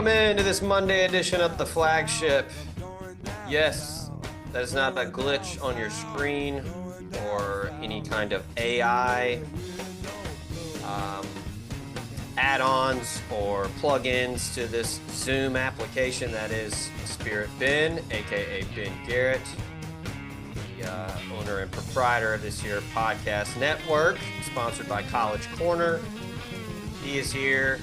Welcome into this Monday edition of the Flagship. Yes, that is not a glitch on your screen or any kind of AI add-ons or plugins to this Zoom application. That is Spirit Ben, aka Ben Garrett, the owner and proprietor of this here podcast network, sponsored by College Corner. He is here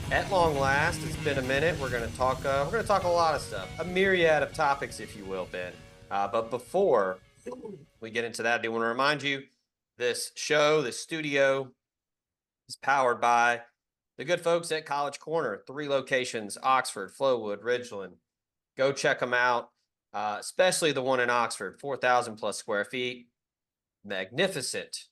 at long last. It's been a minute. We're going to talk a lot of stuff, a myriad of topics, if you will, Ben. But before we get into that, I do want to remind you this show, this studio, is powered by the good folks at College Corner. 3 locations: Oxford, Flowood, Ridgeland. Go check them out, especially the one in Oxford, 4,000 plus square feet. Magnificent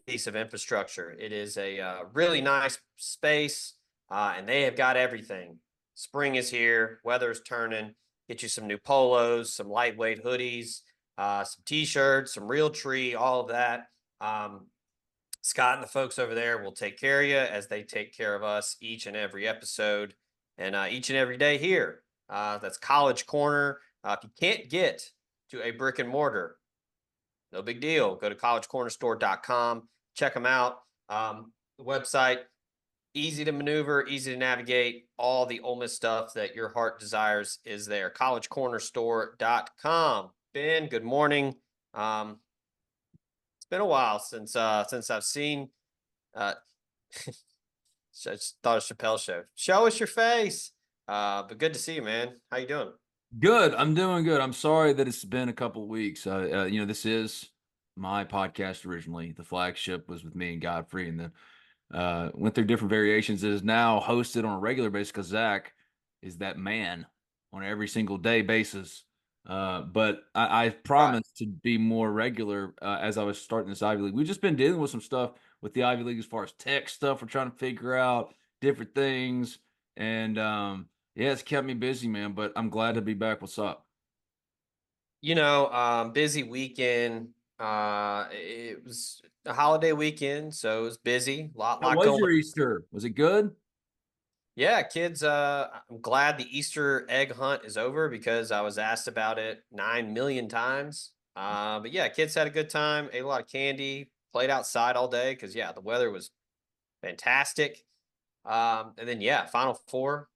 piece of infrastructure. It is a really nice space, and they have got everything. Spring is here. Weather's turning. Get you some new polos, some lightweight hoodies, some T-shirts, some real tree, all of that. Scott and the folks over there will take care of you as they take care of us each and every episode and each and every day here. That's College Corner. If you can't get to a brick and mortar, no big deal. Go to collegecornerstore.com. Check them out. The website, easy to maneuver, easy to navigate. All the Ole Miss stuff that your heart desires is there. collegecornerstore.com. Ben, good morning. It's been a while since I've seen. I just thought of Chappelle show. Show us your face. But good to see you, man. How you doing? Good. I'm doing good. I'm sorry that it's been a couple of weeks. This is my podcast originally. The Flagship was with me and Godfrey, and then went through different variations. It is now hosted on a regular basis because Zach is that man on every single day basis. But I promised to be more regular as I was starting this Ivy League. We've just been dealing with some stuff with the Ivy League as far as tech stuff. We're trying to figure out different things, and yeah, it's kept me busy, man, but I'm glad to be back. What's up? Busy weekend. It was a holiday weekend, so it was busy. How Lot was going your on. Easter? Was it good? Yeah, kids, I'm glad the Easter egg hunt is over because I was asked about it 9 million times. But yeah, kids had a good time, ate a lot of candy, played outside all day because, yeah, the weather was fantastic. And then, yeah, Final Four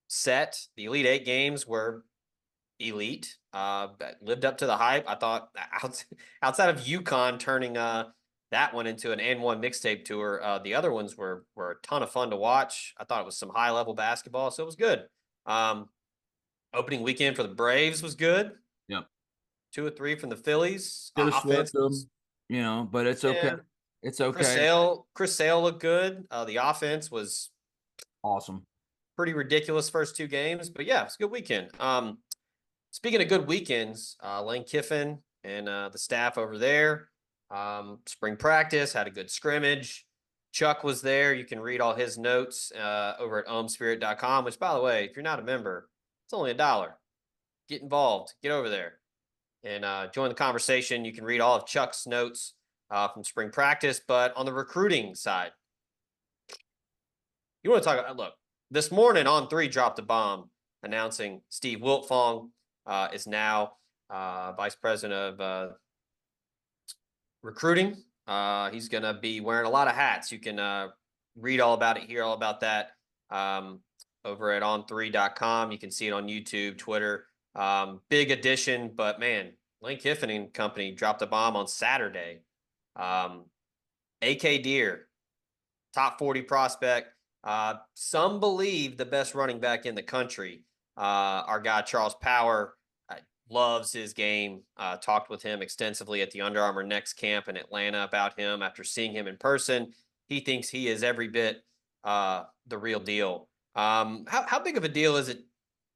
set. The Elite Eight games were elite. Lived up to the hype. I thought outside of UConn turning that one into an N1 mixtape tour, the other ones were a ton of fun to watch. I thought it was some high level basketball, so it was good. Opening weekend for the Braves was good. Yeah. 2 or 3 from the Phillies. Should have Offense swept was, them, but it's okay. yeah. It's Chris okay. Sale, Chris Sale looked good. The offense was Awesome. pretty ridiculous first 2 games, but yeah, it's a good weekend. Speaking of good weekends, Lane Kiffin and the staff over there, spring practice, had a good scrimmage. Chuck was there. You can read all his notes over at omespirit.com, which, by the way, if you're not a member, it's only $1. Get involved. Get over there and join the conversation. You can read all of Chuck's notes from spring practice. But on the recruiting side, you want to talk about, look, this morning On3 dropped a bomb announcing Steve Wiltfong is now vice president of recruiting. He's going to be wearing a lot of hats. You can read all about it, hear all about that over at on3.com. You can see it on YouTube, Twitter. Big addition, but man, Lane Kiffin and Company dropped a bomb on Saturday. Akylin Dear, top 40 prospect. Some believe the best running back in the country. Our guy, Charles Power, loves his game. Talked with him extensively at the Under Armour Next camp in Atlanta about him after seeing him in person. He thinks he is every bit the real deal. How big of a deal is it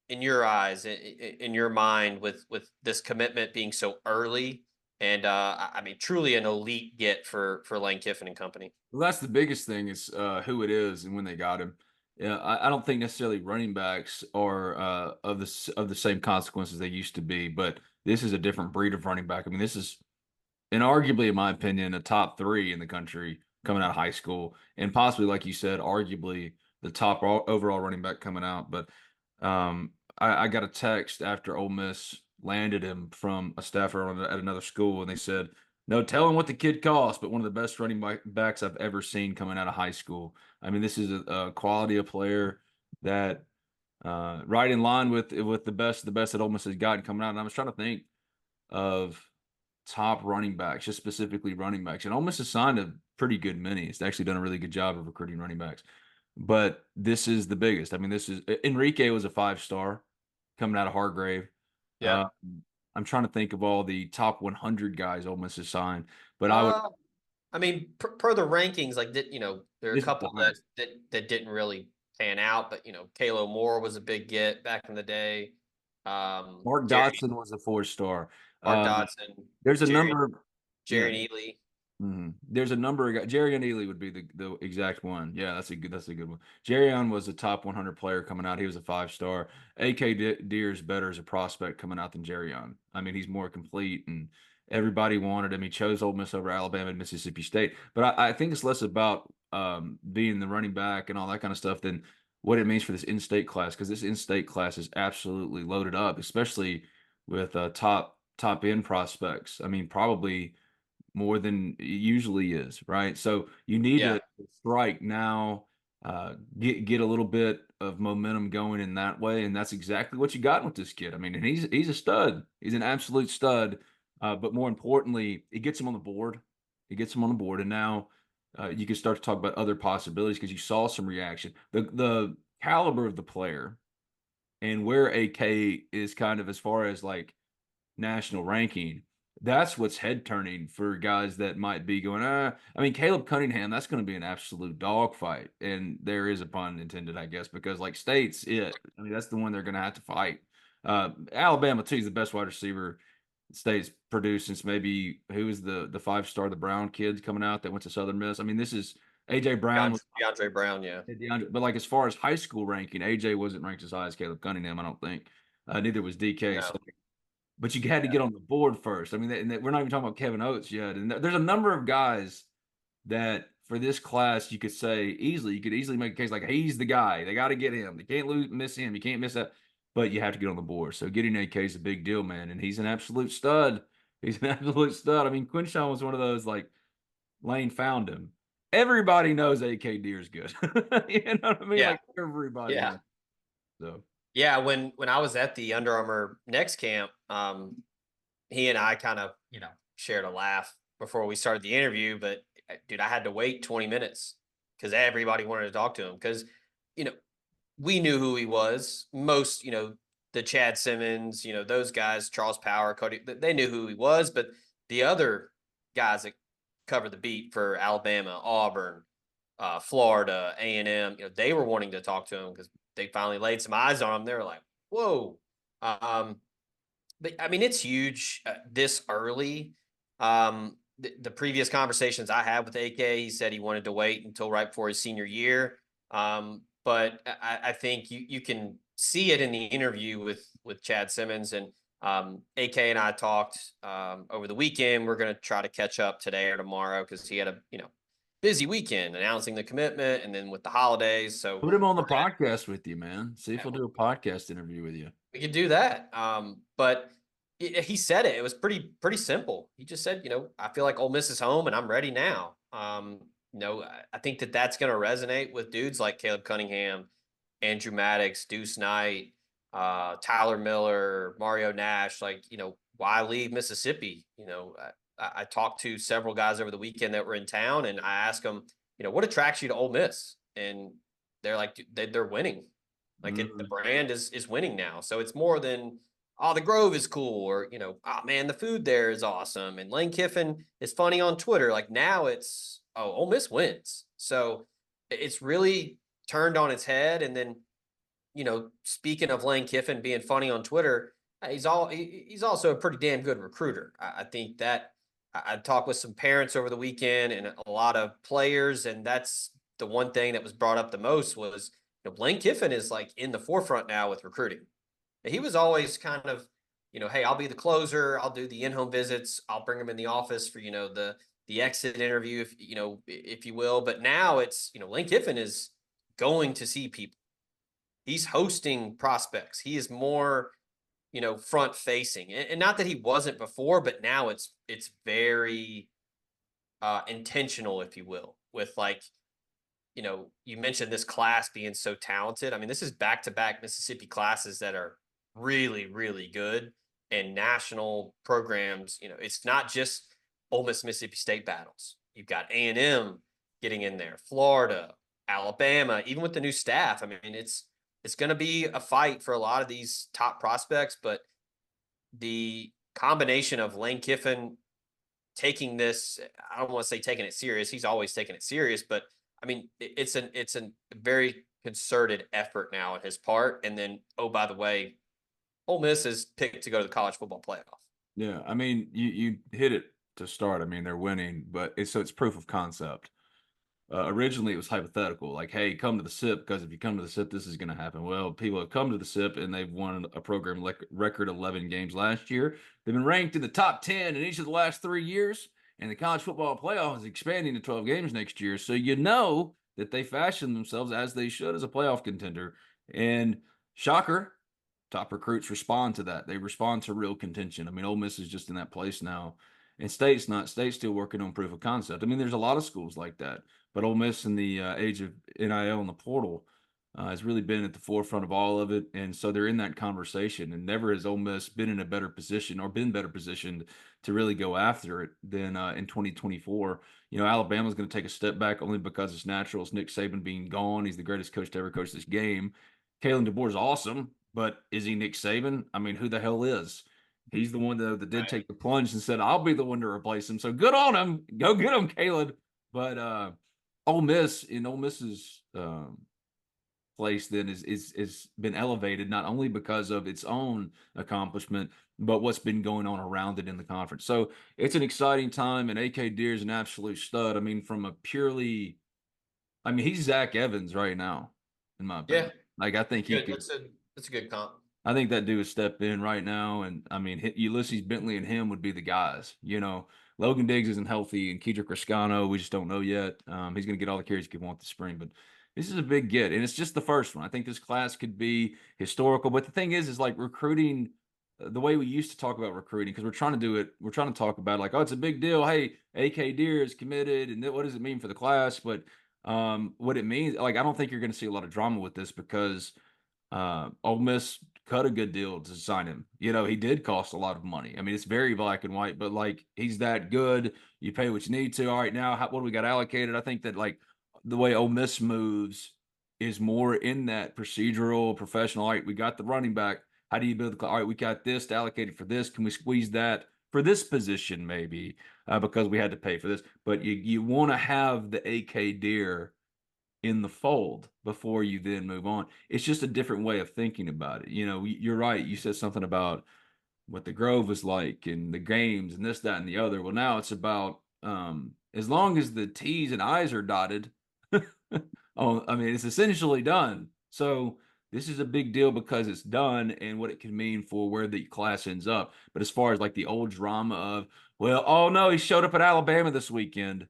in your eyes, in your mind, with this commitment being so early? And I mean, truly an elite get for Lane Kiffin and Company. Well, that's the biggest thing is who it is and when they got him. Yeah, I don't think necessarily running backs are of the same consequences they used to be, but this is a different breed of running back. I mean, this is inarguably, in my opinion, a top 3 in the country coming out of high school, and possibly, like you said, arguably the top overall running back coming out. But I got a text after Ole Miss landed him from a staffer at another school, and they said, "No telling what the kid costs, but one of the best running backs I've ever seen coming out of high school." I mean, this is a quality of player that right in line with the best that Ole Miss has gotten coming out. And I was trying to think of top running backs, just specifically running backs. And Ole Miss has signed a pretty good many. It's actually done a really good job of recruiting running backs. But this is the biggest. I mean, this is Enrique was a 5-star coming out of Hargrave. Yeah. I'm trying to think of all the top 100 guys Ole Miss has signed, but I mean, per the rankings, like there are a this is couple the highest. that didn't really pan out, but Kalo Moore was a big get back in the day. Mark Jerry Dotson was a 4-star. Mark Dodson, There's a Jerry number of yeah. Jerry Neely. There's a number of guys. Jerry and Ely would be the exact one. Yeah, that's a good one. Jerry was a top 100 player coming out. He was a 5-star. AK Deer's better as a prospect coming out than Jerry. I mean, he's more complete, and everybody wanted him. He chose Ole Miss over Alabama and Mississippi State. But I think it's less about being the running back and all that kind of stuff than what it means for this in-state class, because this in-state class is absolutely loaded up, especially with top end prospects. I mean, probably more than it usually is, right? So you need Yeah. to strike now, get a little bit of momentum going in that way, and that's exactly what you got with this kid. I mean, and he's a stud. He's an absolute stud. But more importantly, it gets him on the board. It gets him on the board, and now you can start to talk about other possibilities because you saw some reaction. The caliber of the player and where AK is kind of as far as like national ranking, that's what's head turning for guys that might be going, I mean, Caleb Cunningham, that's going to be an absolute dogfight. And there is a pun intended, I guess, because like State's it. I mean, that's the one they're going to have to fight. Alabama, too, is the best wide receiver State's produced since maybe who was the 5-star, the Brown kids coming out that went to Southern Miss. I mean, this is AJ Brown was DeAndre Brown. Yeah. DeAndre, but like as far as high school ranking, AJ wasn't ranked as high as Caleb Cunningham, I don't think. Neither was DK. No. So but you had to get on the board first. I mean, we're not even talking about Kevin Oates yet. And there's a number of guys that for this class you could say easily, you could easily make a case like he's the guy. They got to get him. They can't miss him. You can't miss that. But you have to get on the board. So getting AK is a big deal, man. And he's an absolute stud. He's an absolute stud. I mean, Quinshawn was one of those like Lane found him. Everybody knows AK Deer's good. You know what I mean? Yeah. Like everybody Yeah. knows. So Yeah, when I was at the Under Armour Next camp, he and I kind of, shared a laugh before we started the interview. But dude, I had to wait 20 minutes because everybody wanted to talk to him because, you know, we knew who he was. Most, the Chad Simmons, those guys, Charles Power, Cody, they knew who he was. But the other guys that cover the beat for Alabama, Auburn, Florida, A&M, they were wanting to talk to him because they finally laid some eyes on him. They were like, whoa. But I mean, it's huge this early. The previous conversations I had with AK, he said he wanted to wait until right before his senior year. But I think you can see it in the interview with Chad Simmons, and AK and I talked over the weekend. We're going to try to catch up today or tomorrow because he had a busy weekend announcing the commitment, and then with the holidays. So put him on the podcast with you, man. See if he'll do a podcast interview with you. we could do that. But he said it was pretty simple. He just said, I feel like Ole Miss is home and I'm ready now. I think that's going to resonate with dudes like Caleb Cunningham, Andrew Maddox, Deuce Knight, Tyler Miller, Mario Nash. Like, why leave Mississippi? I talked to several guys over the weekend that were in town, and I asked them, what attracts you to Ole Miss? And they're like, they're winning. Like the brand is winning now. So it's more than, oh, the Grove is cool, or, oh man, the food there is awesome. And Lane Kiffin is funny on Twitter. Like now it's, oh, Ole Miss wins. So it's really turned on its head. And then, speaking of Lane Kiffin being funny on Twitter, he's also a pretty damn good recruiter. I think that I talked with some parents over the weekend and a lot of players, and that's the one thing that was brought up the most was, Lane Kiffin is like in the forefront now with recruiting. He was always kind of, hey, I'll be the closer. I'll do the in-home visits. I'll bring him in the office for, the exit interview, if you will. But now it's, Lane Kiffin is going to see people. He's hosting prospects. He is more, front facing, and not that he wasn't before, but now it's very intentional, if you will, with like, you mentioned this class being so talented. I mean, this is back to back Mississippi classes that are really, really good, and national programs. It's not just Ole Miss Mississippi State battles. You've got A&M getting in there, Florida, Alabama, even with the new staff. I mean, it's going to be a fight for a lot of these top prospects, but the combination of Lane Kiffin taking this, I don't want to say taking it serious. He's always taking it serious, but I mean, it's a very concerted effort now on his part. And then, oh, by the way, Ole Miss is picked to go to the college football playoff. Yeah, I mean, you hit it to start. I mean, they're winning, but it's proof of concept. Originally, it was hypothetical, like, hey, come to the SIP, because if you come to the SIP, this is going to happen. Well, people have come to the SIP and they've won a program record 11 games last year. They've been ranked in the top 10 in each of the last 3 years, and the college football playoff is expanding to 12 games next year. So you know that they fashioned themselves as they should as a playoff contender. And shocker, top recruits respond to that. They respond to real contention. I mean, Ole Miss is just in that place now. And State's not. State's still working on proof of concept. I mean, there's a lot of schools like that. But Ole Miss in the age of NIL and the portal has really been at the forefront of all of it. And so they're in that conversation. And never has Ole Miss been in a better position or been better positioned to really go after it than in 2024. Alabama's going to take a step back only because it's natural. It's Nick Saban being gone. He's the greatest coach to ever coach this game. Akylin Dear is awesome, but is he Nick Saban? I mean, who the hell is? He's the one that did take the plunge and said, I'll be the one to replace him. So good on him. Go get him, Caleb. But Ole Miss, in Ole Miss's place then is been elevated not only because of its own accomplishment, but what's been going on around it in the conference. So it's an exciting time, and AK Dear is an absolute stud. I mean, he's Zach Evans right now, in my opinion. Yeah, Like, I think he good. could. That's a good comp. I think that dude would step in right now, and I mean, Ulysses Bentley and him would be the guys. Logan Diggs isn't healthy, and Kedrick Riscano, we just don't know yet. He's going to get all the carries he could want this spring, but this is a big get, and it's just the first one. I think this class could be historical, but the thing is like recruiting, the way we used to talk about recruiting, because we're trying to do it. We're trying to talk about like, oh, it's a big deal. Hey, AK Dear is committed, and what does it mean for the class? But what it means, like, I don't think you're going to see a lot of drama with this because Ole Miss cut a good deal to sign him. He did cost a lot of money. I mean, it's very black and white, but like, he's that good. You pay what you need to. All right, now what do we got allocated? I think that like the way Ole Miss moves is more in that procedural, professional. All right, we got the running back. How do you build the? All right, we got this allocated for this. Can we squeeze that for this position maybe because we had to pay for this? But you want to have the AK Dear in the fold before you then move on. It's just a different way of thinking about it. You're right. You said something about what the Grove was like and the games and this, that, and the other. Well, now it's about as long as the T's and I's are dotted. I mean, it's essentially done. So this is a big deal because it's done and what it can mean for where the class ends up. But as far as like the old drama of, well, oh no, he showed up at Alabama this weekend,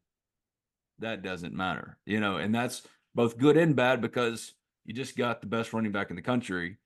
that doesn't matter, and that's both good and bad because you just got the best running back in the country,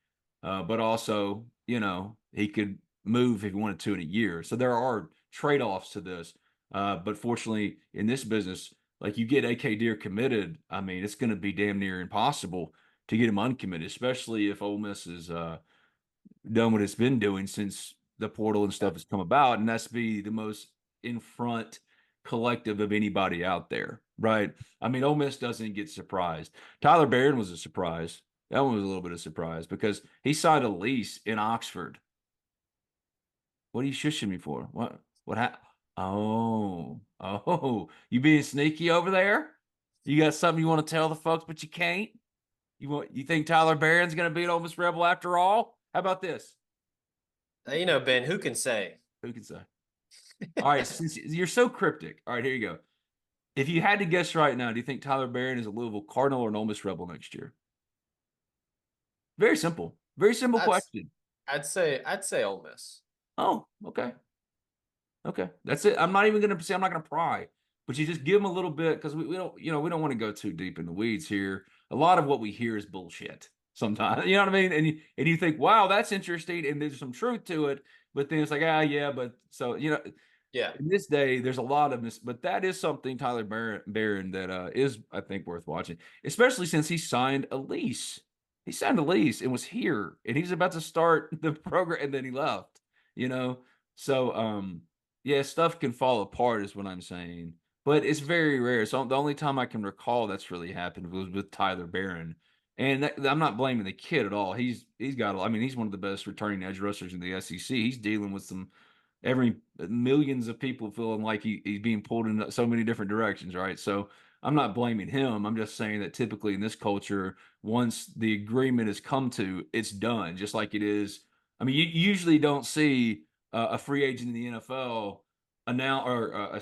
but also, he could move if he wanted to in a year. So there are trade-offs to this. But fortunately, in this business, like you get AK Dear committed, I mean, it's going to be damn near impossible to get him uncommitted, especially if Ole Miss is done what it's been doing since the portal and stuff has come about, and that's be the most in front collective of anybody out there, right? I mean, Ole Miss doesn't get surprised. Tyler Barron was a surprise. That one was a little bit of a surprise because he signed a lease in Oxford. What are you shushing me for? What happened? Oh, you being sneaky over there? You got something you want to tell the folks, but you can't? You think Tyler Barron's going to beat Ole Miss Rebel after all? How about this? Ben, who can say? Who can say? All right, since you're so cryptic. All right, here you go. If you had to guess right now, do you think Tyler Barron is a Louisville Cardinal or an Ole Miss Rebel next year? Very simple. Very simple question. I'd say Ole Miss. Oh, okay. Okay. That's it. I'm not even going to pry, but you just give them a little bit because we don't want to go too deep in the weeds here. a lot of what we hear is bullshit sometimes. You know what I mean? And you think, wow, that's interesting, and there's some truth to it. But then it's like, yeah, but so Yeah. in this day, there's a lot of this, but that is something Tyler Barron that is, I think, worth watching, especially since he signed a lease. He signed a lease and was here, and he's about to start the program, and then he left. You know, so yeah, stuff can fall apart, is what I'm saying, but it's very rare. So the only time I can recall that's really happened was with Tyler Barron, and I'm not blaming the kid at all. He's got, I mean, he's one of the best returning edge rushers in the SEC. He's dealing with some every millions of people feeling like he's being pulled in so many different directions, right? So I'm not blaming him. I'm just saying that typically in this culture, once the agreement is come to, it's done. Just like it is. I mean, you usually don't see a free agent in the NFL announce or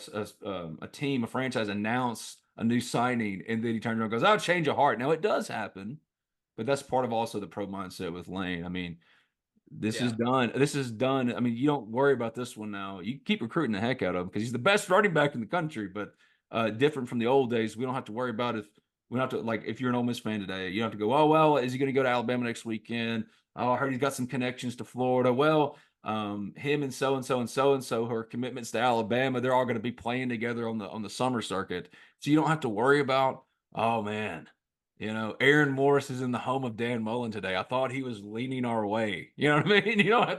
a team, a franchise announce a new signing, and then he turns around and goes, "I'll change of heart." Now it does happen, but that's part of also the pro mindset with Lane. I mean, this is Yeah. done. This is done. I mean, you don't worry about this one now. You keep recruiting the heck out of him because he's the best running back in the country. But different from the old days, we don't have to worry about if we don't have to, like, if you're an Ole Miss fan today, you don't have to go, oh well, is he going to go to Alabama next weekend? Oh, I heard he's got some connections to Florida. Well, him and so and so and so and so who are commitments to Alabama, they're all going to be playing together on the summer circuit. So you don't have to worry about, oh man, Aaron Morris is in the home of Dan Mullen today. I thought he was leaning our way. You know what I mean? You don't have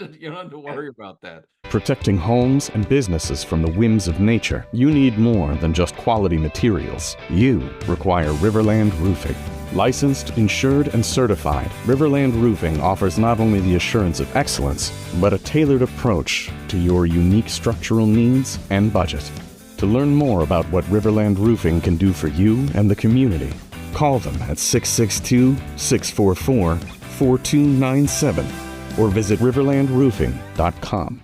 to worry about that. Protecting homes and businesses from the whims of nature, you need more than just quality materials. You require Riverland Roofing. Licensed, insured, and certified, Riverland Roofing offers not only the assurance of excellence, but a tailored approach to your unique structural needs and budget. To learn more about what Riverland Roofing can do for you and the community, call them at 662-644-4297 or visit riverlandroofing.com.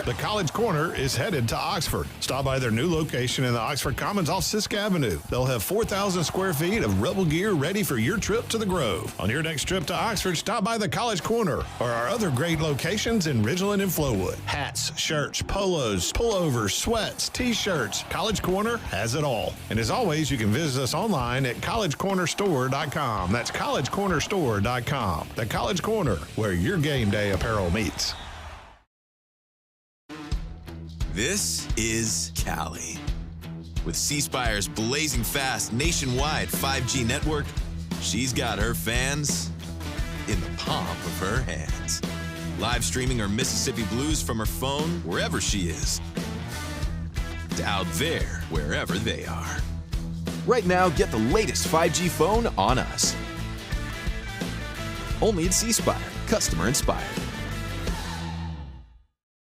The College Corner is headed to Oxford. Stop by their new location in the Oxford Commons off Sisk Avenue. They'll have 4,000 square feet of Rebel gear ready for your trip to the Grove. On your next trip to Oxford, stop by the College Corner or our other great locations in Ridgeland and Flowood. Hats, shirts, polos, pullovers, sweats, t-shirts. College Corner has it all. And as always, you can visit us online at collegecornerstore.com. That's collegecornerstore.com. The College Corner, where your game day apparel meets. This is Cali. With C Spire's blazing fast nationwide 5G network, she's got her fans in the palm of her hands. Live streaming her Mississippi blues from her phone wherever she is, to out there wherever they are. Right now, get the latest 5G phone on us. Only at C Spire, customer inspired.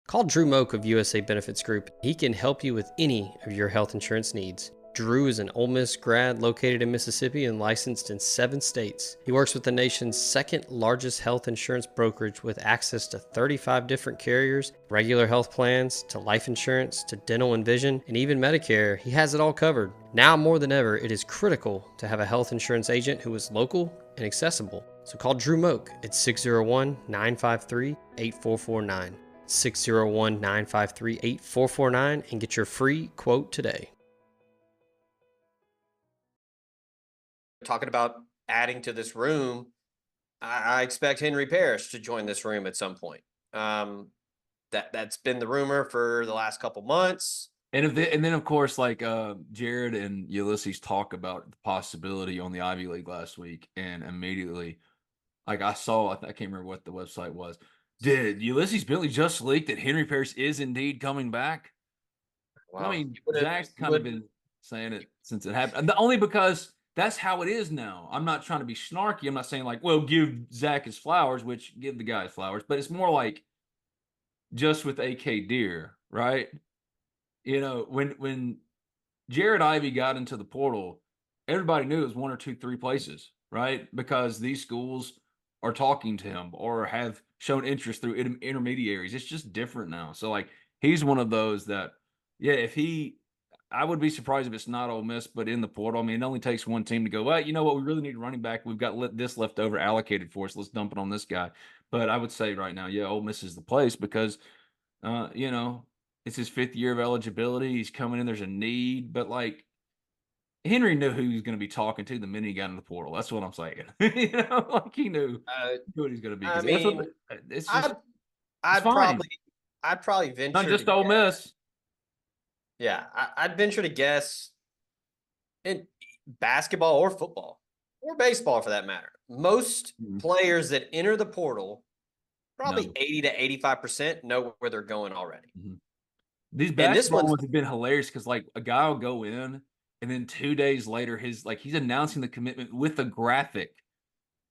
Call Drew Moak of USA Benefits Group. He can help you with any of your health insurance needs. Drew is an Ole Miss grad located in Mississippi and licensed in 7 states. He works with the nation's second largest health insurance brokerage with access to 35 different carriers, regular health plans, to life insurance, to dental and vision, and even Medicare. He has it all covered. Now more than ever, it is critical to have a health insurance agent who is local and accessible. So call Drew Moak at 601-953-8449. 601-953-8449 and get your free quote today. Talking about adding to this room, I expect Henry Parrish to join this room at some point. That's been the rumor for the last couple months. And then of course, like Jared and Ulysses talk about the possibility on the Ivy League last week, and immediately, like I can't remember what the website was. Did Ulysses Bentley just leak that Henry Parrish is indeed coming back? Wow. I mean, Zach's kind of been saying it since it happened. Only because that's how it is now. I'm not trying to be snarky. I'm not saying like, well, give Zach his flowers, which give the guy his flowers. But it's more like just with Akylin Dear, right? When Jared Ivey got into the portal, everybody knew it was 1 or 2, 3 places, right? Because these schools are talking to him or have shown interest through intermediaries. It's just different now. So like he's one of those that, yeah, I would be surprised if it's not Ole Miss, but in the portal. I mean, it only takes one team to go, well, you know what? We really need a running back. We've got this left over allocated for us. Let's dump it on this guy. But I would say right now, yeah, Ole Miss is the place because, it's his 5th year of eligibility. He's coming in. There's a need, but like Henry knew who he was going to be talking to the minute he got in the portal. That's what I'm saying. Like he knew what he's going to be. I That's what mean, it's just I'd, it's I'd fine. probably Not venture to just Ole guess. Miss. Yeah, I'd venture to guess in basketball or football or baseball for that matter. Most players that enter the portal, probably No. 80 to 85% know where they're going already. These And this basketball one's ones have been hilarious because like a guy will go in and then 2 days later he's announcing the commitment with a graphic.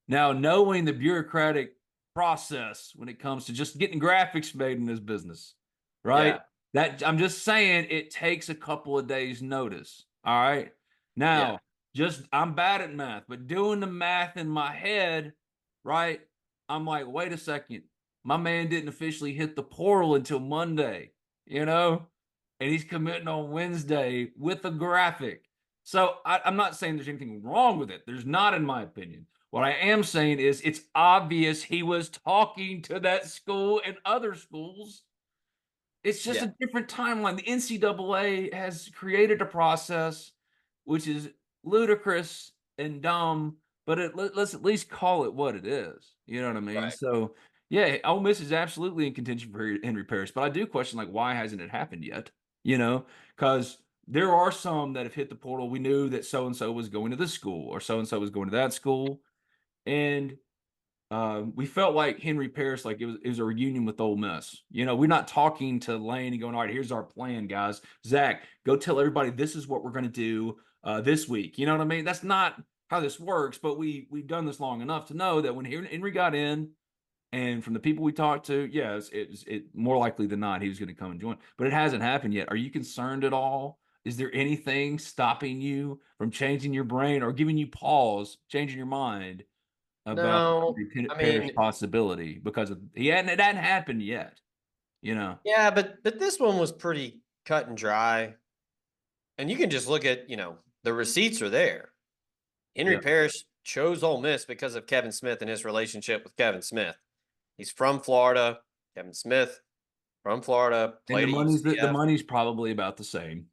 Now, knowing the bureaucratic process when it comes to just getting graphics made in this business, right? yeah, That I'm just saying it takes a couple of days notice. All right. Now, just I'm bad at math, but doing the math in my head, right? I'm like, wait a second. My man didn't officially hit the portal until Monday, and he's committing on Wednesday with a graphic. So I'm not saying there's anything wrong with it. There's not, in my opinion. What I am saying is it's obvious he was talking to that school and other schools. It's just a different timeline. The NCAA has created a process which is ludicrous and dumb, but let's at least call it what it is. You know what I mean? right. So, yeah, Ole Miss is absolutely in contention for Henry Parrish, but I do question, like, why hasn't it happened yet? Because there are some that have hit the portal. We knew that so-and-so was going to this school or so-and-so was going to that school. And we felt like Henry Parrish, like it was a reunion with Ole Miss. We're not talking to Lane and going, all right, here's our plan, guys. Zach, go tell everybody this is what we're going to do this week. You know what I mean? That's not how this works, but we've done this long enough to know that when Henry got in, and from the people we talked to, yes, it more likely than not he was going to come and join. But it hasn't happened yet. Are you concerned at all? Is there anything stopping you from changing your brain or giving you pause, changing your mind about No, the I Parrish mean, possibility because it hadn't happened yet. yeah, but this one was pretty cut and dry. And you can just look at, the receipts are there. Henry Yeah. Parrish chose Ole Miss because of Kevin Smith and his relationship with Kevin Smith. He's from Florida. Kevin Smith from Florida, And played at the UCF. money's probably about the same.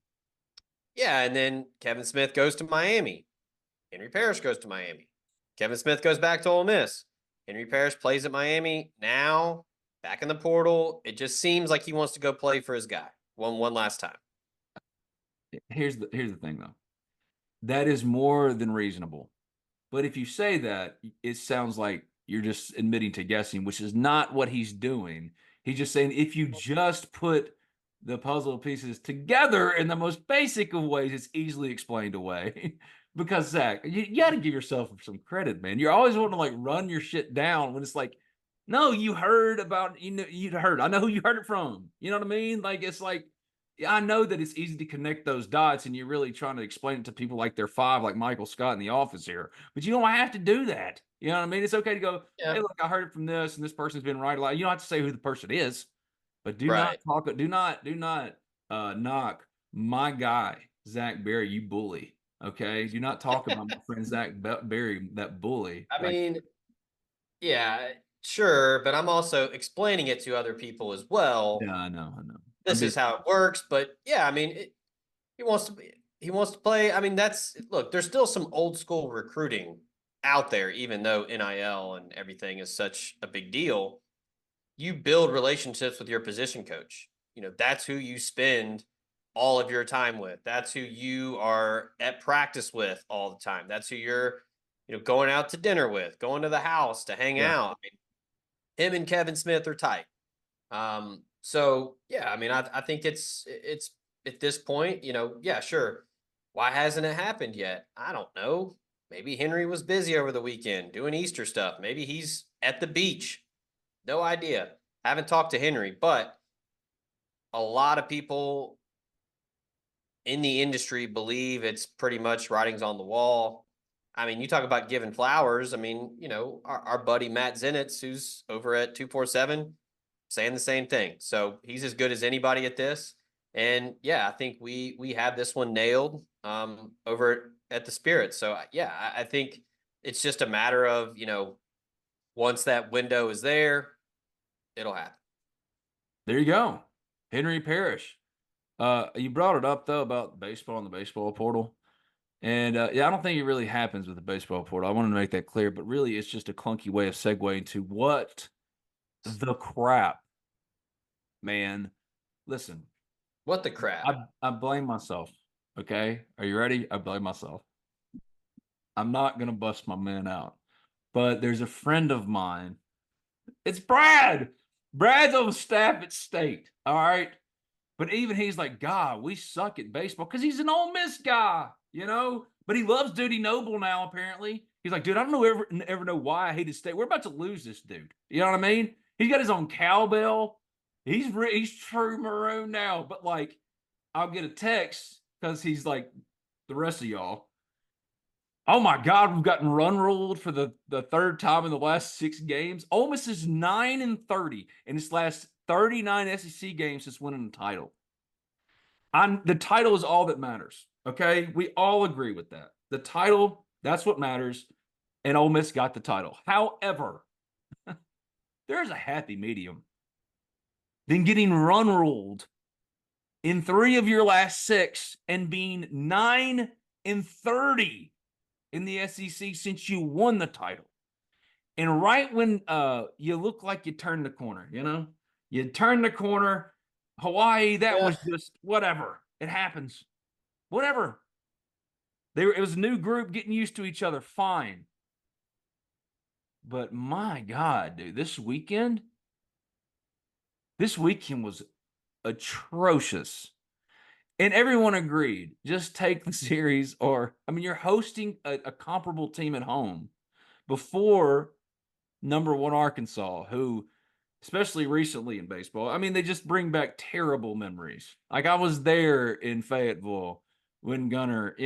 Yeah, and then Kevin Smith goes to Miami. Henry Parrish goes to Miami. Kevin Smith goes back to Ole Miss. Henry Parrish plays at Miami. Now, back in the portal, it just seems like he wants to go play for his guy one last time. Here's the thing though. That is more than reasonable. But if you say that, it sounds like you're just admitting to guessing, which is not what he's doing. He's just saying if you just put the puzzle pieces together in the most basic of ways, it's easily explained away. Because Zach, you got to give yourself some credit, man. You're always wanting to like run your shit down when it's like, no, you heard about, you'd heard. I know who you heard it from. You know what I mean? Like it's like, I know that it's easy to connect those dots, and you're really trying to explain it to people like they're five, like Michael Scott in The Office here. But you don't have to do that. You know what I mean? It's okay to go, hey, look, I heard it from this, and this person's been right a lot. You don't have to say who the person is, but do not talk. Do not knock my guy Zach Berry. You bully. Okay, do not talk about my friend Zach Berry, that bully. I mean, yeah, sure, but I'm also explaining it to other people as well. Yeah, I know. This is how it works, but yeah, I mean, he wants to play. I mean, look, there's still some old school recruiting out there, even though NIL and everything is such a big deal. You build relationships with your position coach. That's who you spend all of your time with. That's who you are at practice with all the time. That's who you're, going out to dinner with, going to the house to hang out. I mean, him and Kevin Smith are tight. So yeah, I mean, I think it's at this point, yeah, sure. Why hasn't it happened yet? I don't know. Maybe Henry was busy over the weekend doing Easter stuff. Maybe he's at the beach. No idea. Haven't talked to Henry, but a lot of people in the industry believe it's pretty much writings on the wall. I mean, you talk about giving flowers. I mean, our buddy Matt Zenitz, who's over at 247, saying the same thing. So he's as good as anybody at this. And yeah, I think we have this one nailed over at the Spirit. So yeah, I think it's just a matter of, once that window is there, it'll happen. There you go. Henry Parrish. You brought it up though about baseball and the baseball portal. And yeah, I don't think it really happens with the baseball portal. I want to make that clear, but really it's just a clunky way of segueing to what the crap, man. Listen, What the crap? I blame myself. Okay. Are you ready? I blame myself. I'm not going to bust my man out, but there's a friend of mine. It's Brad. Brad's on the staff at State. All right. But even he's like, God, we suck at baseball because he's an Ole Miss guy, you know? But he loves Duty Noble now, apparently. He's like, dude, I don't ever know why I hated State. We're about to lose this dude. You know what I mean? He's got his own cowbell. He's true maroon now. But, like, I'll get a text because he's like the rest of y'all. Oh, my God, we've gotten run ruled for the third time in the last 6 games. Ole Miss is 9-30 in its last 39 SEC games since winning the title. The title is all that matters, okay? We all agree with that. The title, that's what matters, and Ole Miss got the title. However, there's a happy medium. Then getting run ruled in 3 of your last 6 and being 9-30 in the SEC since you won the title. And right when you look like you turned the corner, you know? You turned the corner. Hawaii, that was just whatever. It happens. Whatever. It was a new group getting used to each other. Fine. But my God, dude, this weekend was atrocious. And everyone agreed, just take the series you're hosting a comparable team at home before number 1 Arkansas, who, especially recently in baseball, they just bring back terrible memories. Like, I was there in Fayetteville when Gunner,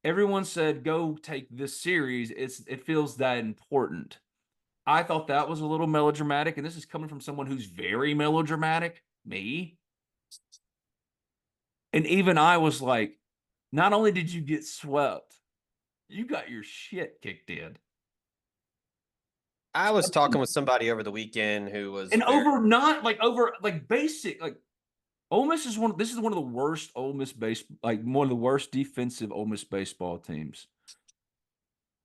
everyone said, go take this series. It feels that important. I thought that was a little melodramatic, and this is coming from someone who's very melodramatic, me. And even I was like, not only did you get swept, you got your shit kicked in. I was talking with somebody over the weekend who was basic, Ole Miss is this is one of the worst Ole Miss one of the worst defensive Ole Miss baseball teams.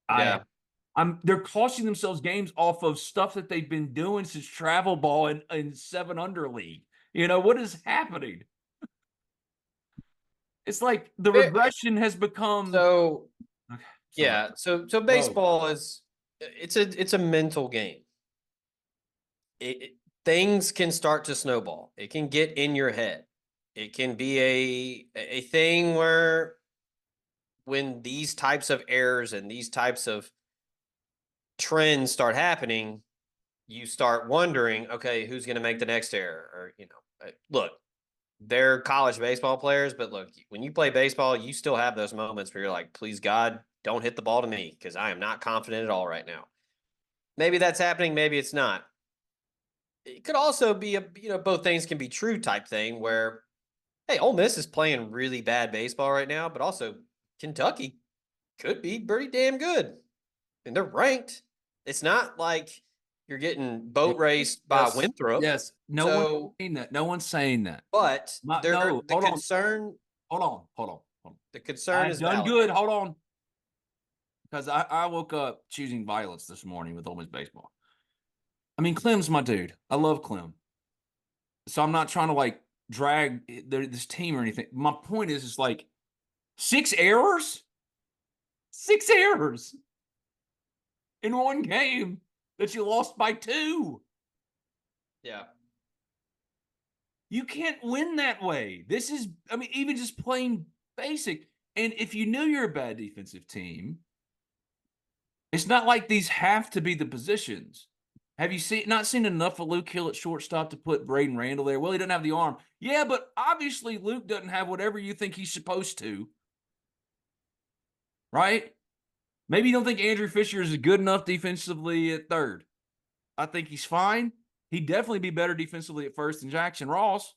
Yeah. They're costing themselves games off of stuff that they've been doing since travel ball and 7 under league. You know, what is happening? It's like the regression has become so. Okay, yeah, so baseball is it's a mental game. Things can start to snowball. It can get in your head. It can be a thing where when these types of errors and these types of trends start happening, you start wondering, okay, who's going to make the next error? Or, look, they're college baseball players, but look, when you play baseball, you still have those moments where you're like, please God, don't hit the ball to me because I am not confident at all right now. Maybe that's happening. Maybe it's not. It could also be both things can be true type thing where, hey, Ole Miss is playing really bad baseball right now, but also Kentucky could be pretty damn good. And they're ranked. It's not like you're getting boat raced by Winthrop. Yes. No one's saying that. But the concern. Hold on. The concern is done good. Hold on. Because I woke up choosing violence this morning with Ole Miss baseball. Clem's my dude. I love Clem. So I'm not trying to drag this team or anything. My point is 6 errors? 6 errors in one game that you lost by 2. Yeah. You can't win that way. This is, even just plain basic. And if you knew you're a bad defensive team, it's not like these have to be the positions. Have you not seen enough of Luke Hill at shortstop to put Braden Randall there? Well, he doesn't have the arm. Yeah, but obviously Luke doesn't have whatever you think he's supposed to. Right? Maybe you don't think Andrew Fisher is good enough defensively at third. I think he's fine. He'd definitely be better defensively at first than Jackson Ross,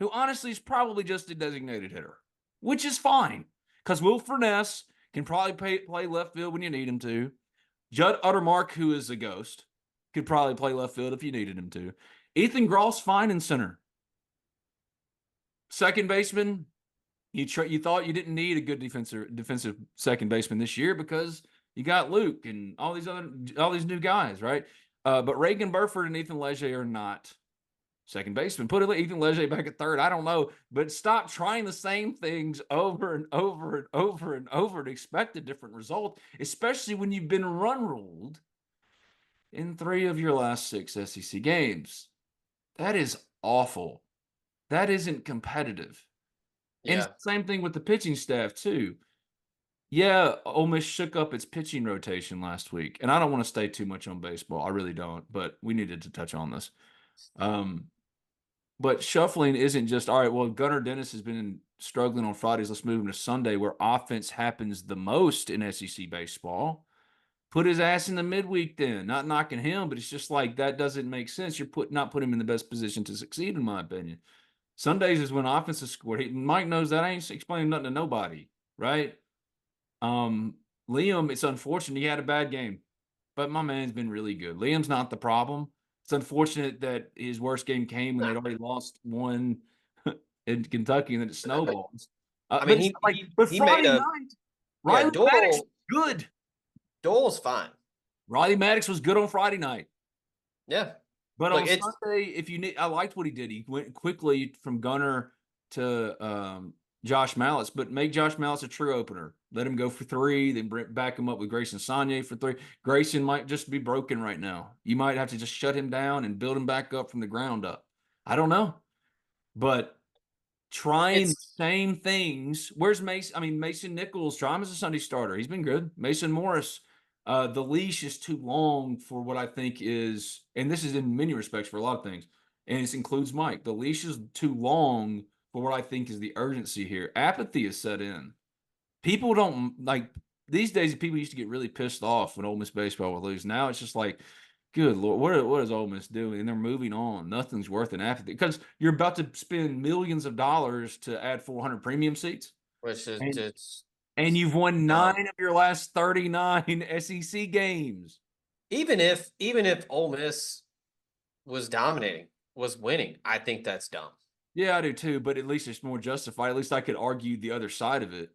who honestly is probably just a designated hitter, which is fine because Will Furness can probably play left field when you need him to. Judd Uttermark, who is a ghost, could probably play left field if you needed him to. Ethan Gross, fine in center. Second baseman, You thought you didn't need a good defensive second baseman this year because you got Luke and all these new guys, right? But Reagan Burford and Ethan Leger are not second baseman. Put Ethan Leger back at third. I don't know, but stop trying the same things over and over and over and over and expect a different result, especially when you've been run ruled in 3 of your last 6 SEC games. That is awful. That isn't competitive. And Yeah. it's the same thing with the pitching staff too. Yeah, Ole Miss shook up its pitching rotation last week, and I don't want to stay too much on baseball. I really don't, but we needed to touch on this. But shuffling isn't just, all right, well, Gunnar Dennis has been struggling on Fridays. Let's move him to Sunday where offense happens the most in SEC baseball. Put his ass in the midweek then. Not knocking him, but it's just like that doesn't make sense. You're not putting him in the best position to succeed, in my opinion. Sundays is when offense is scored. Mike knows that. I ain't explaining nothing to nobody, right? Liam, it's unfortunate he had a bad game, but my man's been really good. Liam's not the problem. It's unfortunate that his worst game came when they'd already lost one in Kentucky and then it snowballs. I mean, but he Friday made night, Riley Maddox was good. Dole's fine. Riley Maddox was good on Friday night. Yeah. But on Sunday, if you need, I liked what he did. He went quickly from Gunnar to Josh Mallitz, but make Josh Mallitz a true opener. Let him go for 3, then back him up with Grayson Saunier for 3. Grayson might just be broken right now. You might have to just shut him down and build him back up from the ground up. I don't know. But trying the same things. Where's Mason? I mean, Mason Nichols, try him as a Sunday starter. He's been good. Mason Morris. The leash is too long for what I think is, and this is in many respects for a lot of things, and this includes Mike. The leash is too long for what I think is the urgency here. Apathy is set in. People don't like these days. People used to get really pissed off when Ole Miss baseball would lose. Now it's just like, good Lord, what is Ole Miss doing? And they're moving on. Nothing's worth an apathy because you're about to spend millions of dollars to add 400 premium seats, which is and you've won 9 of your last 39 SEC games. Even if Ole Miss was dominating, was winning, I think that's dumb. Yeah, I do too. But at least it's more justified. At least I could argue the other side of it.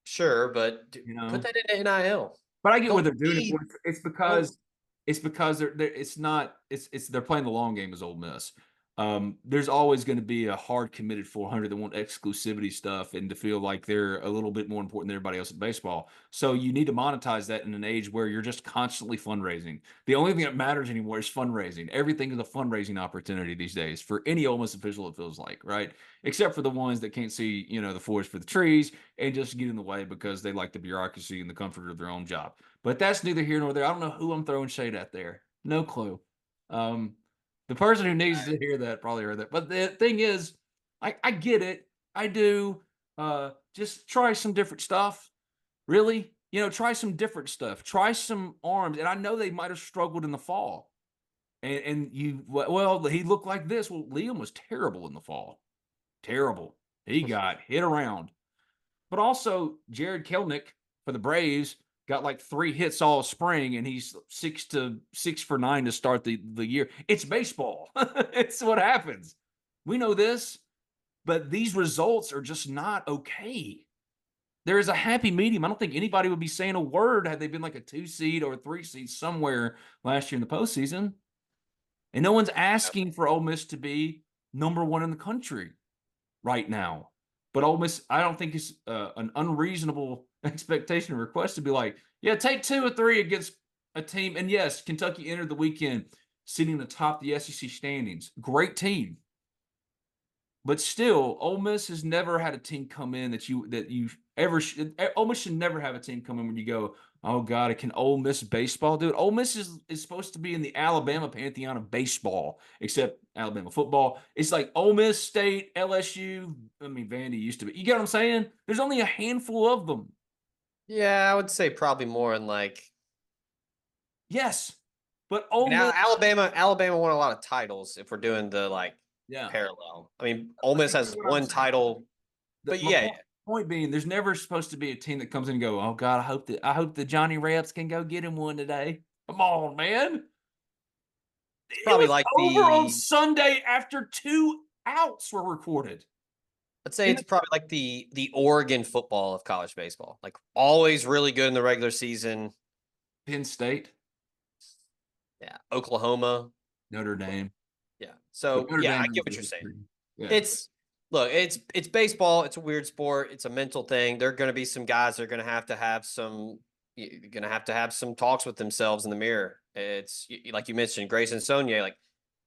Sure, but put that into NIL. But I get what they're doing. It's because they're playing the long game as Ole Miss. There's always going to be a hard committed 400 that want exclusivity stuff and to feel like they're a little bit more important than everybody else in baseball. So you need to monetize that in an age where you're just constantly fundraising. The only thing that matters anymore is fundraising. Everything is a fundraising opportunity these days for any Ole Miss official, it feels like, right? Except for the ones that can't see, the forest for the trees and just get in the way because they like the bureaucracy and the comfort of their own job. But that's neither here nor there. I don't know who I'm throwing shade at there. No clue. The person who needs to hear that probably heard that. But the thing is, I get it. I do. Just try some different stuff. Really? Try some different stuff. Try some arms. And I know they might have struggled in the fall. And he looked like this. Well, Liam was terrible in the fall. Terrible. He got hit around. But also, Jared Kelnick for the Braves got like 3 hits all spring, and he's 6 for 9 to start the year. It's baseball. It's what happens. We know this, but these results are just not okay. There is a happy medium. I don't think anybody would be saying a word had they been like a 2 seed or a 3 seed somewhere last year in the postseason. And no one's asking for Ole Miss to be number 1 in the country right now. But Ole Miss, I don't think it's an unreasonable expectation or request to be like, yeah, take 2 or 3 against a team. And yes, Kentucky entered the weekend sitting atop the SEC standings. Great team. But still, Ole Miss has never had a team come in Ole Miss should never have a team come in when you go, oh God, can Ole Miss baseball do it? Ole Miss is supposed to be in the Alabama pantheon of baseball, except Alabama football. It's like Ole Miss, State, LSU. I mean, Vandy used to be. You get what I'm saying? There's only a handful of them. Yeah, I would say probably more in like. Yes, but Ole Miss. Alabama won a lot of titles. If we're doing the parallel, I mean, Ole Miss has 1 title. But Point being, there's never supposed to be a team that comes in and go, oh God, I hope the Johnny Reps can go get him one today. Come on, man. It's probably like over on Sunday after 2 outs were recorded. I'd say it's probably like the Oregon football of college baseball. Like always really good in the regular season. Penn State, Yeah. Oklahoma. Notre Dame. Yeah. But So Notre yeah, Dame I has get what the you're saying. history. Yeah. It's baseball. It's a weird sport. It's a mental thing. There are going to be some guys that are going to have some. You're going to have some talks with themselves in the mirror. It's like you mentioned, Grayson Sonier. Like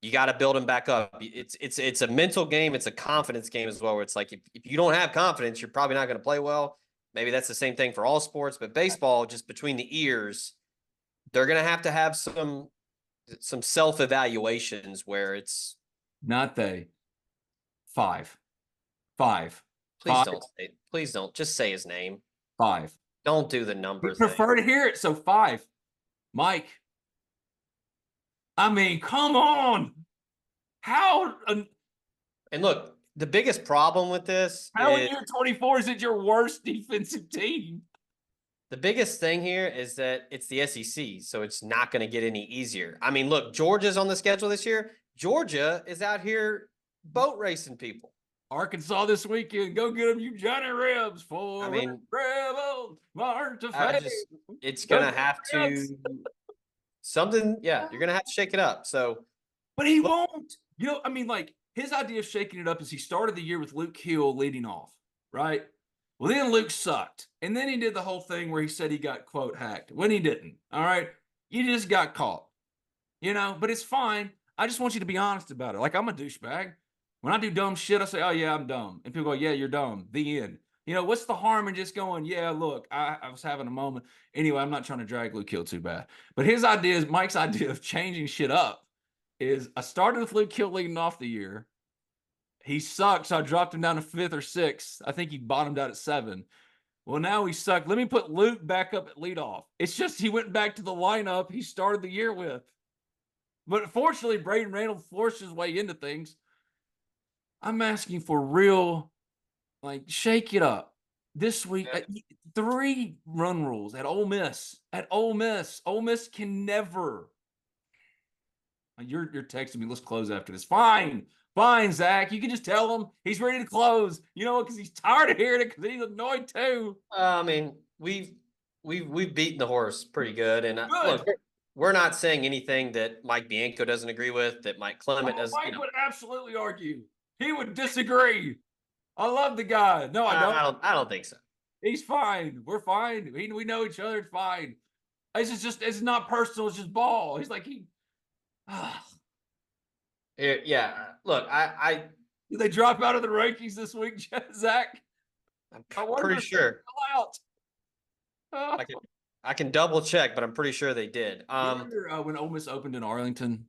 you got to build them back up. It's a mental game. It's a confidence game as well. Where it's like if you don't have confidence, you're probably not going to play well. Maybe that's the same thing for all sports, but baseball, just between the ears, they're going to have some self evaluations where it's Not they. Five. please don't just say his name. Five. Don't do the We number thing. prefer to hear it. So 5. Mike. I mean, come on. How And look, the biggest problem with this in is year 24 is it your worst defensive team? the biggest thing here is that it's the SEC, so it's not going to get any easier. I mean, look, Georgia's on the schedule this year. Georgia is out here boat racing people. Arkansas this weekend. Go get them, you Johnny Rebs. For I mean, Rebels, march to fame. It's going to have to something. Yeah, you're going to have to shake it up. So, But he won't. You know, I mean, like, his idea of shaking it up is he started the year with Luke Hill leading off, right? Well, then Luke sucked. And then he did the whole thing where he said he got, quote, hacked when he didn't. All right. You just got caught, you know, but it's fine. I just want you to be honest about it. Like, I'm a douchebag. When I do dumb shit, I say, oh, yeah, I'm dumb. And people go, yeah, you're dumb. The end. You know, what's the harm in just going, yeah, look, I was having a moment. Anyway, I'm not trying to drag Luke Hill too bad. But his idea is, Mike's idea of changing shit up is I started with Luke Hill leading off the year. He sucked, so I dropped him down to 5th or 6th. I think he bottomed out at 7. Well, now he sucked. Let me put Luke back up at leadoff. It's just he went back to the lineup he started the year with. But fortunately, Braden Reynolds forced his way into things. I'm asking for real, like, shake it up. This week, 3 run rules at Ole Miss. Ole Miss can never. You're texting me. Let's close after this. Fine, Zach. You can just tell him he's ready to close. You know what? Because he's tired of hearing it. Because he's annoyed too. I mean, we've beaten the horse pretty good, and look, we're not saying anything that Mike Bianco doesn't agree with, that Mike Clement doesn't. Mike would absolutely argue. He would disagree. I love the guy. No, I don't. I don't think so. He's fine. We're fine. We know each other. It's fine. It's not personal. It's just ball. He's like, Yeah. Look, did they drop out of the rankings this week, Zach? I'm pretty sure. I can double check, but I'm pretty sure they did. Remember when Ole Miss opened in Arlington,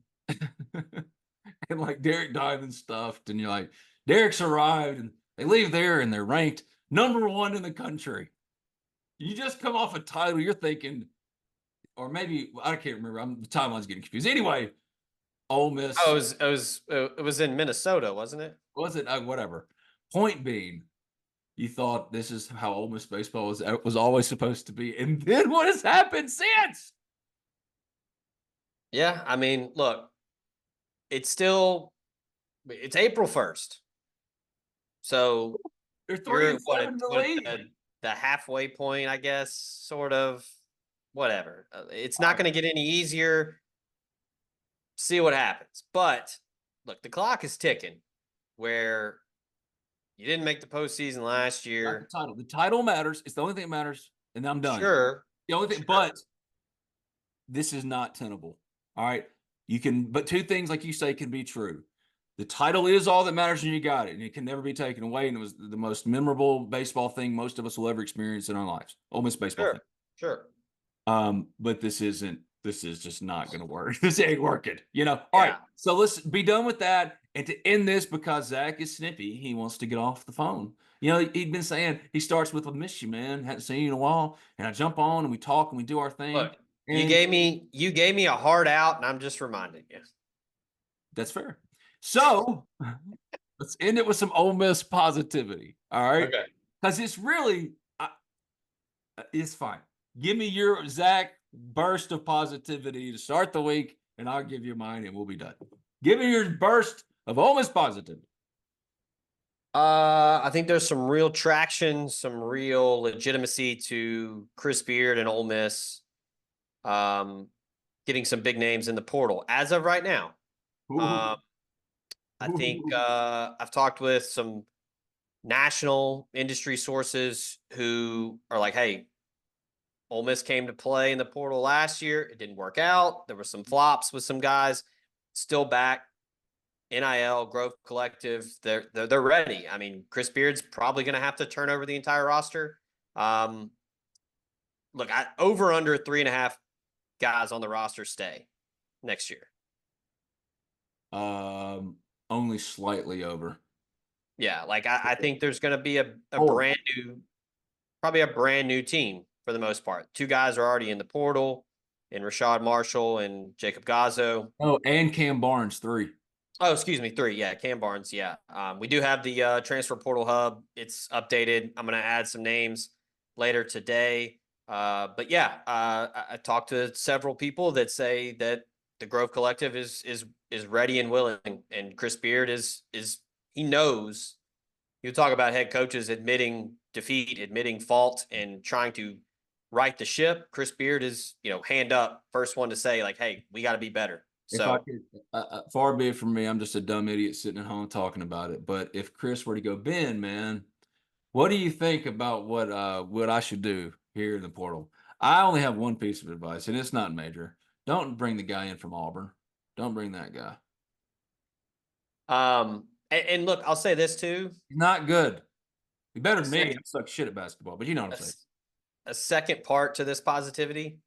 and like Derek Diamond stuffed, and you're like, Derek's arrived, and they leave there, and they're ranked #1 in the country. You just come off a title, you're thinking, or maybe I can't remember. The timeline's getting confused. Anyway, Ole Miss. Oh, it was in Minnesota, wasn't it? Was it? Whatever. Point being, you thought this is how Ole Miss baseball was always supposed to be, and then what has happened since? Yeah, I mean, look, it's April 1st, so they're 3-7 in the league. The halfway point, I guess, sort of. Whatever. It's not going to get any easier. See what happens. But look, the clock is ticking. Where you didn't make the postseason last year. The title matters. It's the only thing that matters, and I'm done. Sure. The only thing, but this is not tenable. All right. But 2 things, like you say, can be true. The title is all that matters, and you got it, and it can never be taken away. And it was the most memorable baseball thing most of us will ever experience in our lives. Ole Miss baseball thing. Sure. But this is just not going to work. This ain't working, you know? All right. So let's be done with that. And to end this, because Zach is snippy, he wants to get off the phone. You know, he'd been saying, he starts with, I miss you, man. Hadn't seen you in a while. And I jump on and we talk and we do our thing. Look, you gave me a hard out, and I'm just reminding you. That's fair. So let's end it with some Ole Miss positivity. All right. Okay. Because it's really, it's fine. Give me your Zach burst of positivity to start the week, and I'll give you mine, and we'll be done. Give me your burst of Ole Miss positivity. I think there's some real traction, some real legitimacy to Chris Beard and Ole Miss. Getting some big names in the portal as of right now. I think I've talked with some national industry sources who are like, hey, Ole Miss came to play in the portal last year. It didn't work out. There were some flops with some guys. Still back. NIL, Growth Collective, they're ready. I mean, Chris Beard's probably going to have to turn over the entire roster. Look, over under 3.5 guys on the roster stay next year. Only slightly over. Yeah, like I think there's going to be a brand new, probably a brand new team for the most part. 2 guys are already in the portal, in Rashad Marshall and Jacob Gazzo. Oh, and Cam Barnes, 3. Oh, excuse me, 3. Yeah, Cam Barnes. Yeah, we do have the transfer portal hub. It's updated. I'm going to add some names later today. But yeah, I talked to several people that say that the Grove Collective is ready and willing, and Chris Beard is he knows. You talk about head coaches admitting defeat, admitting fault, and trying to right the ship. Chris Beard is, hand up, first one to say like, "Hey, we got to be better." If I could, far be it from me, I'm just a dumb idiot sitting at home talking about it. But if Chris were to go, Ben, man, what do you think about what I should do here in the portal? I only have one piece of advice, and it's not major. Don't bring the guy in from Auburn. Don't bring that guy. And look, I'll say this too. He's not good. He's better than me. I suck shit at basketball, but you know what I'm saying. A second part to this positivity.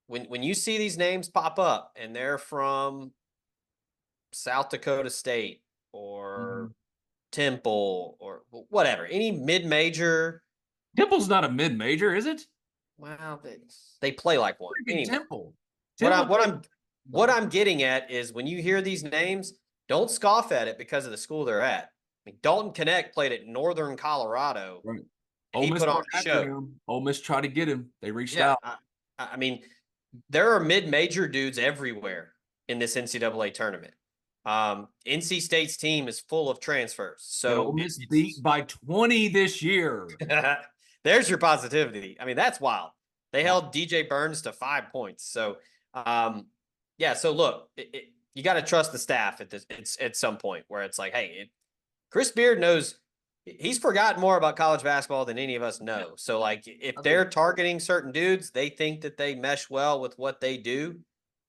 When you see these names pop up and they're from South Dakota State or Temple or whatever, any mid-major. Temple's not a mid-major, is it? Well, they play like one. Anyway, Temple. What I'm getting at is when you hear these names, don't scoff at it because of the school they're at. I mean, Dalton Connect played at Northern Colorado. Right. He put on a show. Him. Ole Miss tried to get him. They reached out. I mean, there are mid-major dudes everywhere in this NCAA tournament. NC State's team is full of transfers. So Ole Miss beat by 20 this year. There's your positivity. I mean, that's wild. They held DJ Burns to 5 points. So, so look, you got to trust the staff at some point where it's like, hey, Chris Beard knows he's forgotten more about college basketball than any of us know. So, like, if they're targeting certain dudes, they think that they mesh well with what they do.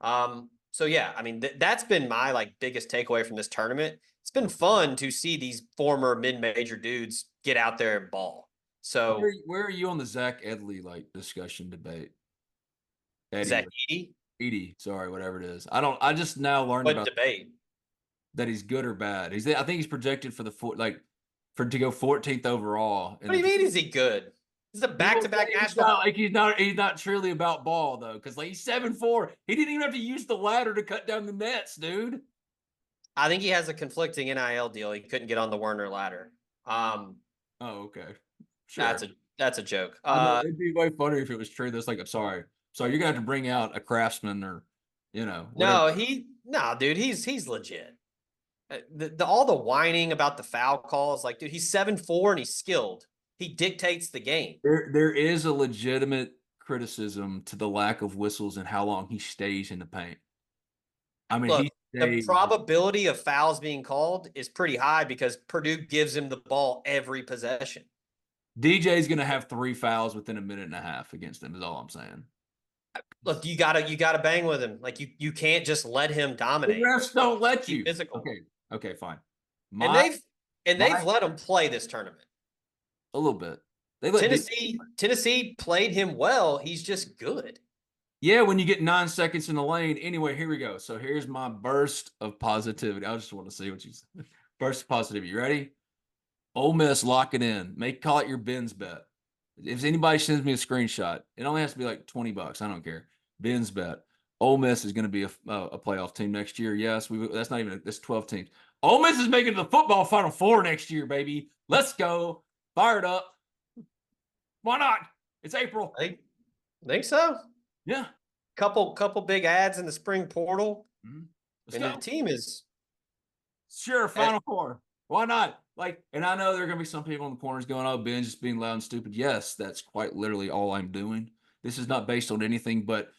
So yeah, I mean, that's been my biggest takeaway from this tournament. It's been fun to see these former mid-major dudes get out there and ball. So where are you on the Zach Edley discussion debate? Zach Edey, sorry, whatever it is. I just now learned about debate that he's good or bad. I think he's projected for to go 14th overall. What do you mean? Is he good? This is a back-to-back national. He's not truly about ball though, because he's 7'4". He didn't even have to use the ladder to cut down the nets, dude. I think he has a conflicting NIL deal. He couldn't get on the Werner ladder. Oh, okay. Sure. That's a joke. It'd be way funnier if it was true. That's I'm sorry. So you're gonna have to bring out a craftsman or, whatever. No, dude, he's legit. All the whining about the foul calls, dude, he's 7'4" and he's skilled. He dictates the game. There is a legitimate criticism to the lack of whistles and how long he stays in the paint. I mean, look, the probability of fouls being called is pretty high because Purdue gives him the ball every possession. DJ's going to have 3 fouls within a minute and a half against him is all I'm saying. Look, you gotta bang with him. You can't just let him dominate. The refs don't let you. Physical. Okay, fine. They've let him play this tournament. A little bit. Tennessee played him well. He's just good. Yeah, when you get 9 seconds in the lane. Anyway, here we go. So here's my burst of positivity. I just want to see what you say. Burst of positivity. You ready? Ole Miss, lock it in. Call it your Ben's bet. If anybody sends me a screenshot, it only has to be $20. I don't care. Ben's bet. Ole Miss is going to be a playoff team next year. Yes, that's 12 teams. Ole Miss is making the football Final Four next year, baby. Let's go. Fire it up. Why not? It's April. I think so. Yeah. Couple big ads in the spring portal. Mm-hmm. And the team is Sure, Final Four. Why not? Like, and I know there are going to be some people in the corners going, "Oh, Ben's just being loud and stupid." Yes, that's quite literally all I'm doing. This is not based on anything, but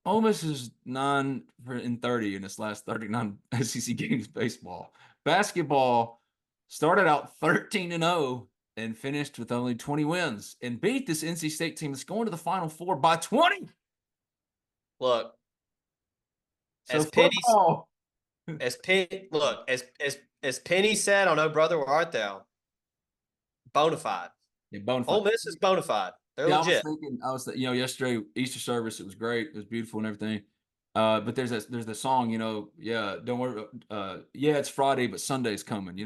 Ole Miss is 9-30 in its last 39 SEC games. Baseball, basketball started out 13-0 and finished with only 20 wins and beat this NC State team that's going to the Final Four by 20. Look, So as Penny, football. as Penny said on "Oh Brother, Where Art Thou?" Bona fide. Yeah, bona fide. Ole Miss is bona fide. They're Yeah, legit. I was thinking, yesterday Easter service, it was great, it was beautiful and everything. But there's the song, yeah, don't worry, yeah, it's Friday, but Sunday's coming,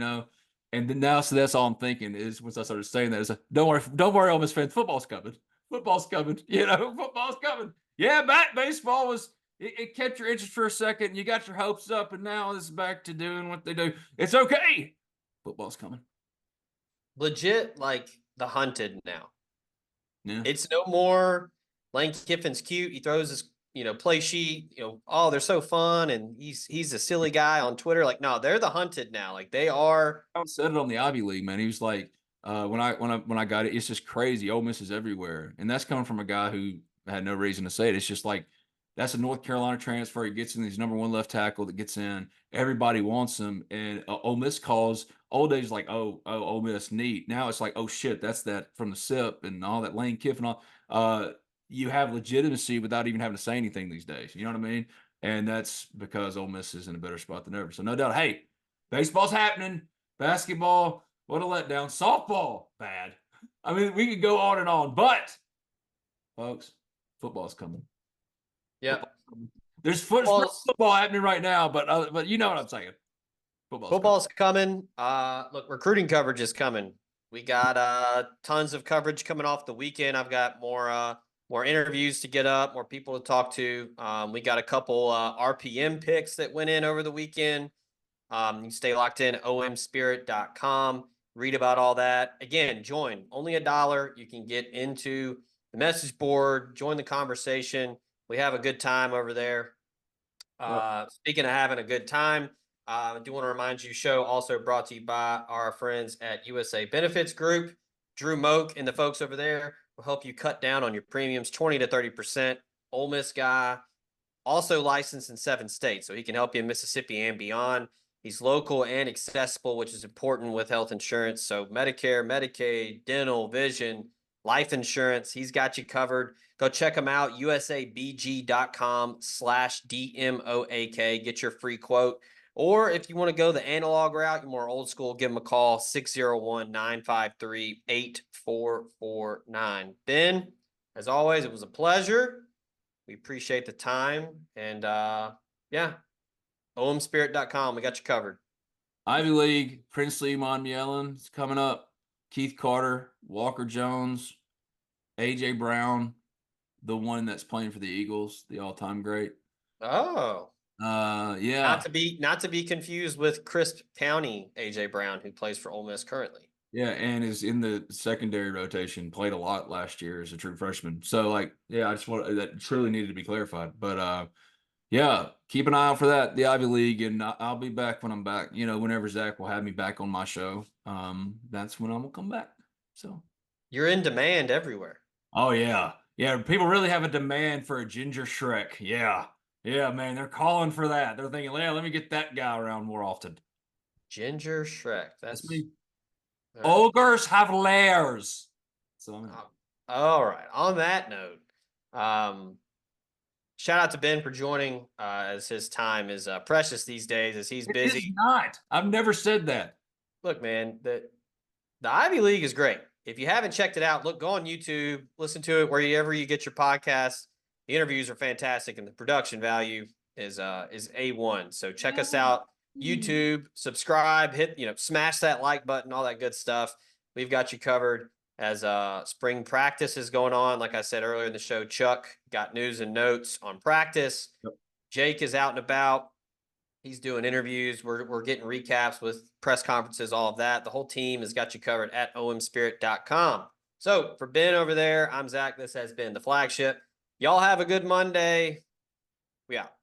And then now, so that's all I'm thinking is once I started saying that is, don't worry, Ole Miss fans, football's coming, football's coming, football's coming. Yeah, baseball was. It kept your interest for a second. You got your hopes up, and now it's back to doing what they do. It's okay. Football's coming. Legit, like the hunted now. Yeah. It's no more Lane Kiffin's cute. He throws his, play sheet, oh, they're so fun. And he's a silly guy on Twitter. Like, no, they're the hunted now. Like they are. I said it on the Ivy League, man. He was like, when I got it, it's just crazy. Ole Miss is everywhere. And that's coming from a guy who had no reason to say it. It's just like, that's a North Carolina transfer. He gets in, he's number one left tackle that gets in. Everybody wants him. And Ole Miss calls. Old days like, oh, Ole Miss, neat. Now it's like, oh shit, that's that from the SIP and all that Lane Kiffin. You have legitimacy without even having to say anything these days. You know what I mean? And that's because Ole Miss is in a better spot than ever. So no doubt, hey, baseball's happening. Basketball, what a letdown. Softball, bad. I mean, we could go on and on, but folks, football's coming. Yeah. There's football happening right now, but you know what I'm saying. Football's coming. Look, recruiting coverage is coming. We got tons of coverage coming off the weekend. I've got more interviews to get up, more people to talk to. We got a couple RPM picks that went in over the weekend. You can stay locked in, omspirit.com. Read about all that. Again, join. Only $1. You can get into the message board, join the conversation. We have a good time over there. Speaking of having a good time, I do want to remind you, show also brought to you by our friends at USA Benefits Group. Drew Moak and the folks over there will help you cut down on your premiums 20 to 30%. Ole Miss guy, also licensed in 7 states, so he can help you in Mississippi and beyond. He's local and accessible, which is important with health insurance. So Medicare, Medicaid, dental, vision, life insurance, he's got you covered. Go check him out, usabg.com/DMOAK. Get your free quote. Or if you want to go the analog route, you're more old school, give him a call, 601-953-8449. Ben, as always, it was a pleasure. We appreciate the time. And yeah, omspirit.com. We got you covered. Ivy League, Princely Monmielen is coming up. Keith Carter, Walker Jones, A.J. Brown, the one that's playing for the Eagles, the all-time great. Oh. Yeah. Not to be confused with Crisp County A.J. Brown, who plays for Ole Miss currently. Yeah, and is in the secondary rotation, played a lot last year as a true freshman. So, I just want that truly needed to be clarified. But yeah, keep an eye out for that, the Ivy League, and I'll be back when I'm back. Whenever Zach will have me back on my show, that's when I'm gonna come back. So you're in demand everywhere. Oh yeah, people really have a demand for a Ginger Shrek. Yeah, man, they're calling for that. They're thinking, yeah, let me get that guy around more often. Ginger Shrek. That's me. Right. Ogres have lairs. So all right. On that note, shout out to Ben for joining, as his time is precious these days, as he's busy. It is not. I've never said that. Look, man, the Ivy League is great. If you haven't checked it out, go on YouTube, listen to it wherever you get your podcasts. The interviews are fantastic, and the production value is A1. So check us out, YouTube, subscribe, hit, smash that like button, all that good stuff. We've got you covered as spring practice is going on. Like I said earlier in the show, Chuck got news and notes on practice. Yep. Jake is out and about. He's doing interviews. We're getting recaps with press conferences, all of that. The whole team has got you covered at omspirit.com. So for Ben over there, I'm Zach. This has been the Flagship. Y'all have a good Monday. We out.